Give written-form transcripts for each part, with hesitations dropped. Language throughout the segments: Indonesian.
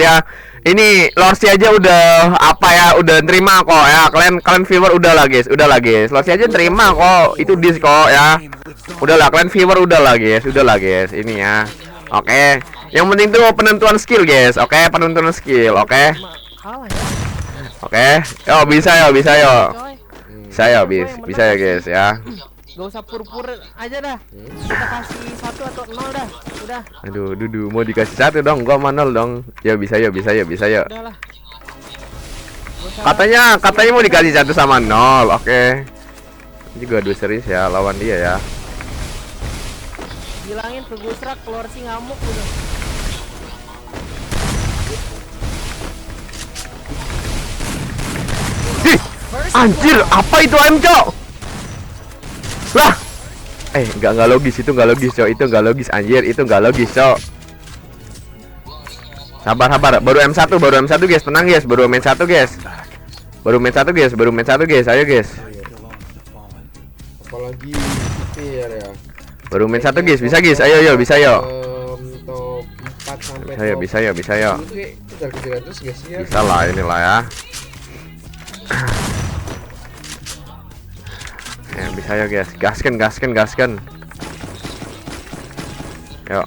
ya. Ini Lorsi aja udah apa ya, udah terima kok ya. Kalian viewer udah lah guys, Lorsi aja terima kok, itu dis kok ya. Udahlah kalian viewer udah lah guys, ini ya. Oke, yang penting tuh penentuan skill guys. Oke, penentuan skill. Oke. Oke, yo bisa yo. Bisa ya guys ya. Gak usah pur-pur aja dah. Kita kasih 1 atau 0 dah. Udah. Aduh, mau dikasih 1 dong, gua sama 0 dong. Ya bisa ya. Udahlah. Katanya mau dikasih 1 sama 0. Oke. Juga aduh serius ya lawan dia ya. Bilangin ke Gusrak keluar si ngamuk udah. Anjir, apa itu AM, Cok? Lah. Enggak logis, itu enggak logis, Cok. Itu enggak logis, anjir, itu enggak logis, Cok. Sabar. Baru M1 guys, tenang guys, baru main 1 guys. Ayo guys. Apalagi PR ya. Baru main 1 guys, bisa guys. Ayo, bisa yo. Top 4 sampai Bisa yo. Bisa lah inilah ya. Ya bisa ya guys, gasken. Yuk.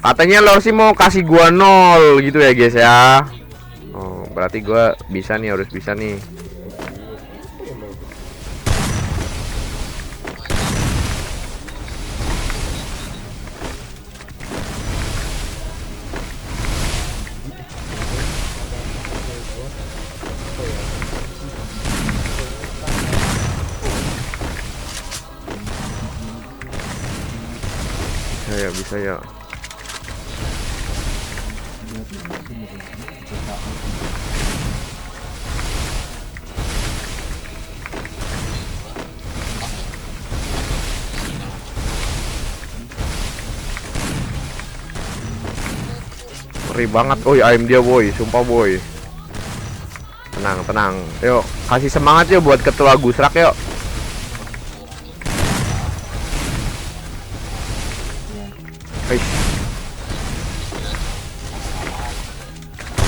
Katanya Lorsi mau kasih gua 0 gitu ya guys ya. Oh, berarti gua bisa nih, harus bisa nih. Bisa ya. Ngeri banget, aim dia boy, sumpah boy. Tenang. Yuk, kasih semangat yuk buat ketua Gusrak yuk.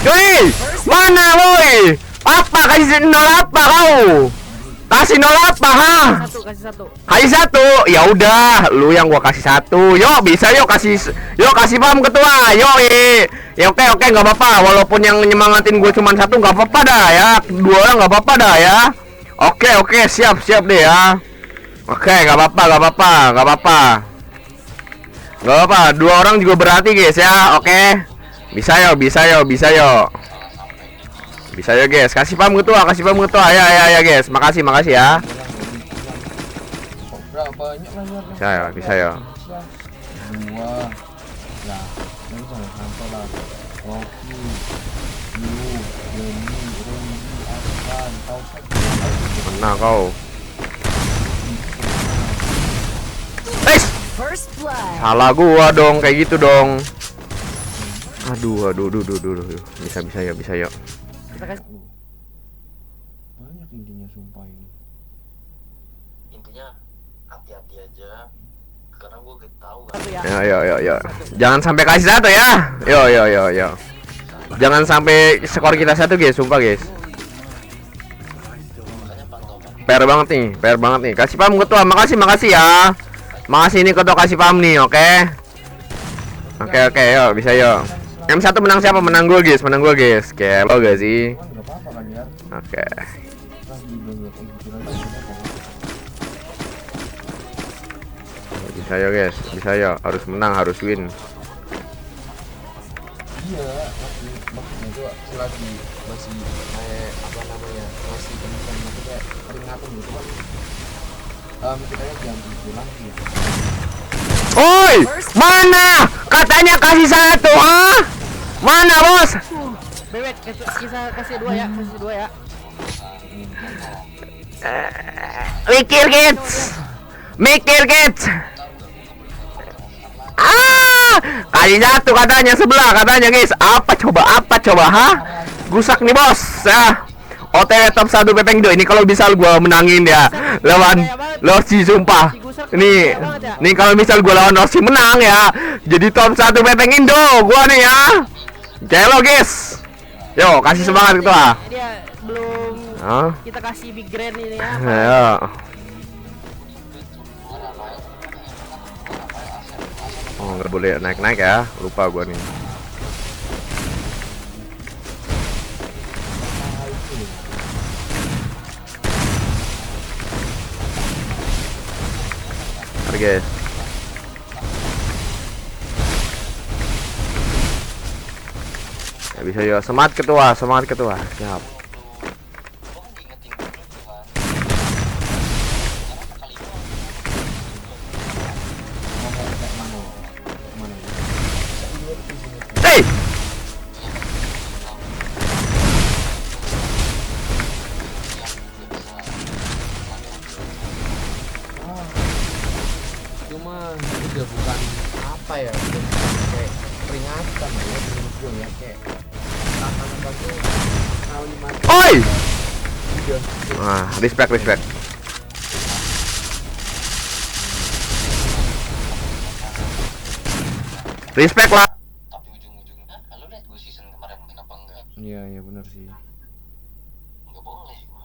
Yoi, mana woi? Apa kasih 0 apa kau? Kasih 0 apa ha? Kasih 1. Ya udah, lu yang gua kasih 1. Yo, bisa yo kasih paham ketua. Yo, ya oke enggak apa-apa. Walaupun yang nyemangatin gua cuma 1 enggak apa-apa dah ya. 2 orang enggak apa-apa dah ya. Oke, siap deh ya. Oke, enggak apa-apa. 2 orang juga berarti guys ya. Oke. Bisa yo. Bisa yo guys. Kasih paham ketua. Ya guys. Makasih ya. Bisa yo. Mana kau? Salah gua dong, kayak gitu dong. Aduh. Bisa yo. Banyak intinya sumpah ini. Intinya hati-hati aja. Karena gue tahu kan. Yo. Jangan sampai kasih 1 ya. Yo. Jangan sampai skor kita 1 guys, sumpah guys. PR banget nih. Kasih paham ketua. Makasih ya. Makasih ini ketua kasih paham nih, oke. Oke, yo, bisa yo. M1 menang siapa? Menang gue guys. Kayak lo gak sih? Oke. Bisa yo guys, harus menang, harus win. Iya, maksudnya itu selagi masih apa namanya, masih teman-teman itu kayak peringatan gitu kan. Kita jangan bilang gitu. Oi, mana? Katanya kasih 1, ha? Mana bos? Bebek, kasih 2 ya. Mikir kids. Kasih 1 katanya sebelah katanya guys. Apa coba ha? Gusak nih bos ya. OTW top 1 Pepeng Do. Ini kalau bisa gua menangin ya lawan Lorsi sumpah. Ini kalau misal gua lawan Lorsi menang ya. Jadi top 1 Pepeng Indo gua nih ya. Gelo guys. Yo kasih semangat ketua. Dia belum Hah? kita kasih big grand ini ya. Ayo. Oh nggak boleh naik-naik ya, lupa gua nih. Mari guys. Ya bisa ya, semangat ketua, semangat ketua. Siap. Hey! Cuma udah bukan apa ya, udah kayak peringatan ya menurut gue ya, kayak tantangan tuh kali mati Oi! udah. Ah, respect, respect. Respect lah. Tapi ujung-ujungnya lu lihat gue season kemarin main apa enggak? Iya benar sih. Enggak boleh gua.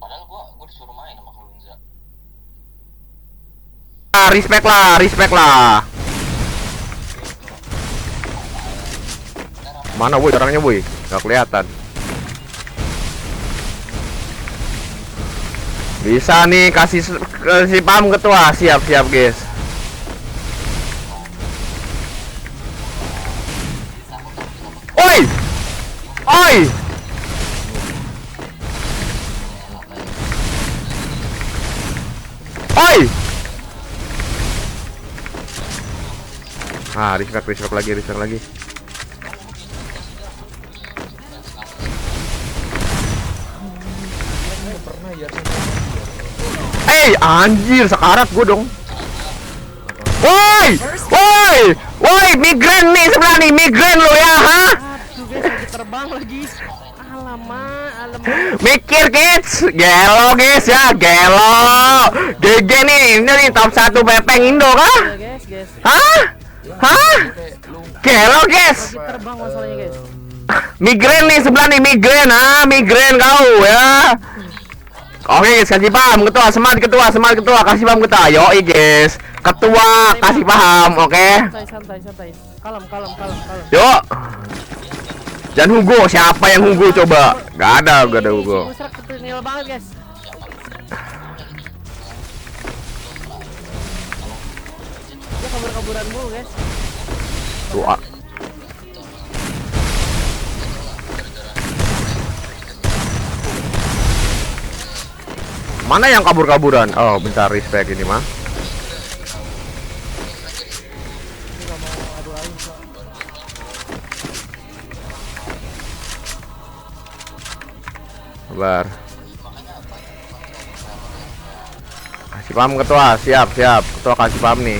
Padahal gua disuruh main sama Klunza. Ah, respect lah, respect lah. Mana boy orangnya boy? Gak kelihatan. Bisa nih kasih paham ketua. Siap siap guys. Oi, oi. Oi. Ah, respect lagi, respect lagi. Pernah ya Anjir, sekarat gue dong. Woi, woi, woi, migran nih sebelah nih, migran lo ya, ha? Aduh guys, lagi terbang lagi. Alamak. Mikir kids, gelo guys ya, gelo. GG nih, ini nih top 1 pepeng Indo kah? Ya guys. Hah? Hah? kayak lu Gelo guys. Lagi terbang masalahnya guys. Migran nih sebelah nih, migran, migran kau ya. Oke guys, kasih paham ketua, semangat ketua, kasih paham ketua. Yoi guys, ketua kasih paham, oke? Santai. Kalem. Yuk. Jangan Hugo, siapa yang Hugo coba? Gak ada Hugo. Musrak ketunil banget guys. Dia kabur-kaburan mulu guys. Doa. Mana yang kabur-kaburan? Oh, bentar, respect ini mah. Sabar. Kasih paham ketua, siap. Ketua kasih paham nih.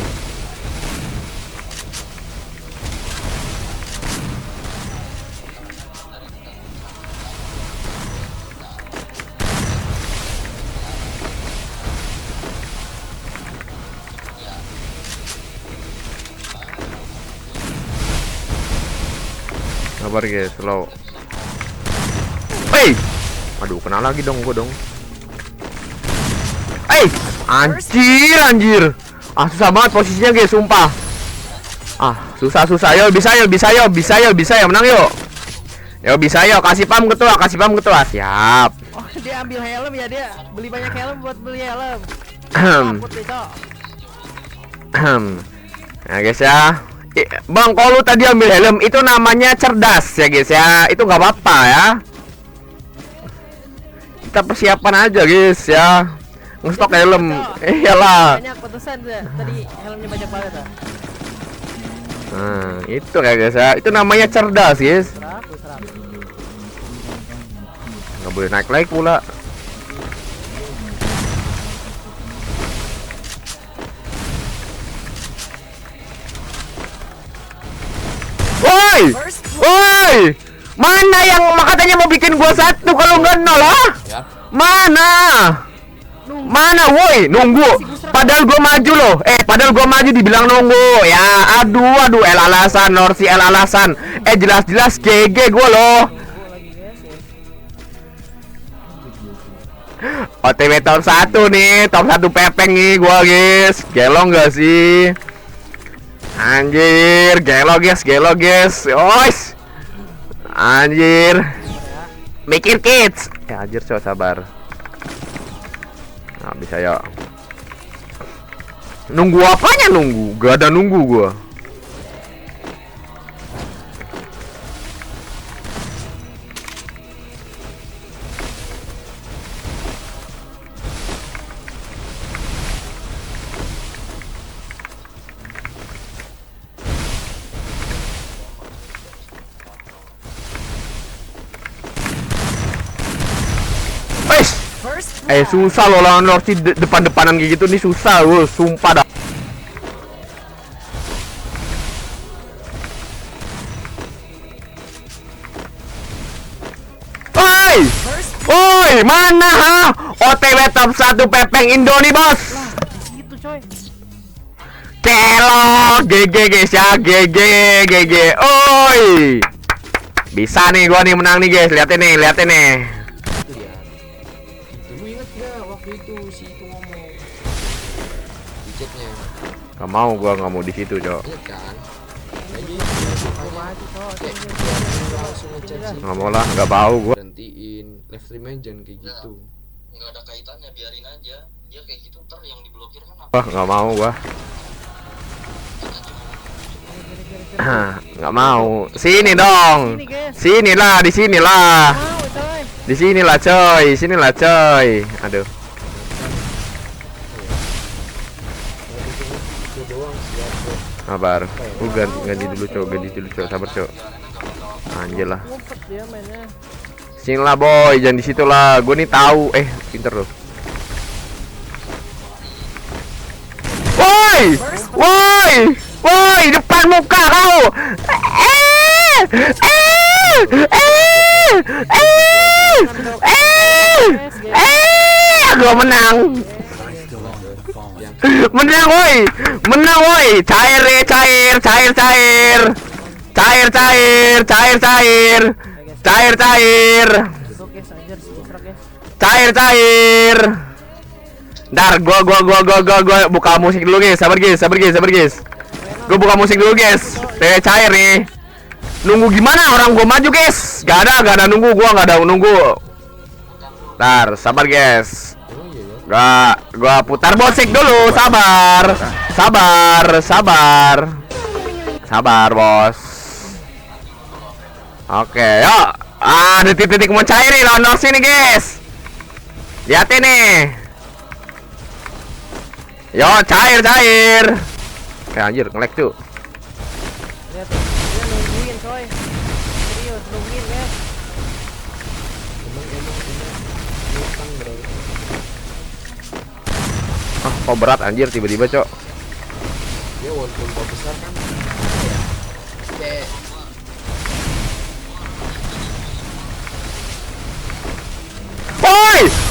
Sabar guys, slow. Hey! Aduh, kena lagi dong gua dong. Hey! Anjir. Ah, susah banget posisinya guys, sumpah. Ah, susah. Yo, bisa yo, menang yuk. Yo, bisa yo, kasih paham ketua. Siap. Oh, dia ambil helm ya, dia beli banyak helm buat beli helm. Takut deh, Cok. Nah guys ya, Bang, kalau lu tadi ambil helm itu namanya cerdas ya guys ya, itu nggak apa-apa ya. Kita persiapan aja guys ya, ngestok helm. Iyalah. Banyak pantesan tuh, tadi helmnya banyak banget ah. Nah itu ya guys ya, itu namanya cerdas guys. Serap. Nggak boleh naik lagi pula. Woi, mana yang katanya mau bikin gua satu kalau nggak nol ah? ya Mana, woi, nunggu padahal gua maju loh. Padahal gua maju dibilang nunggu. Ya, aduh, el alasan, Norsi el alasan. Jelas-jelas GG gua loh. OTW tahun 1 nih, top 1 pepeng nih gua, guys. Gelo nggak sih? Anjir, gelo guys. Ois. Anjir. Mikir kids. Anjir, coba sabar. Nah, bisa ya. Nunggu apanya nunggu? Gak ada nunggu gua. Susah loh lawan Norsi depan-depanan kayak gitu nih, susah loh, sumpah dah. Oi, mana ha? OTW top 1 pepeng Indo nih, bos. Gitu coy. Kelok, GG guys ya, GG. Oi. Bisa nih gua nih menang nih, guys. Liatin nih. Lu inget gak waktu itu si itu ngomong di chatnya? Gua nggak mau di situ, Cok. Inget kan? Lagi Mati coy. langsung ngechat sih. Nggak mau lah, nggak bau gua. Berhentiin live streamnya jangan kayak gitu. Nggak ada kaitannya, biarin aja. Dia kayak gitu ntar yang diblokir kan apa? Wah, nggak mau gua. Nggak mau. Sini dong. Sinilah, di sinilah. Mau coy. Di sinilah coy. Aduh. Itu doang sih ya. Sabar. Ganti dulu, Cok. Sabar, Cok. Anjir lah. Ngumpet dia mainnya. Sinilah, boy. Jangan di situ lah. Gua nih tahu. Pinter loh. Woi, depan muka kau. Gua menang. Menang woi. Cair. Cair. Ntar gua buka musik dulu, guys. Sabar guys. Gua buka musik dulu, guys. Cair nih. Nunggu gimana orang gua maju, guys? Gak ada nunggu, gua nggak ada nunggu. Ntar sabar, guys. Gua putar musik dulu. Sabar, bos. Oke, yuk. Ada titik mau cair nih lawan Norsi nih, guys. Lihatin nih. Yo, cair. Anjir, nge-lag tuh. Lihat, dia nungguin coy. Serius nungguin guys. Kok berat anjir tiba-tiba, Cok. Ya walaupun gua besar kan. Kayak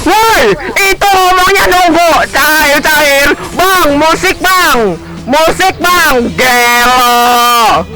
Woi, itu ngomongnya nunggu. Cair. Bang, musik bang. Gelo.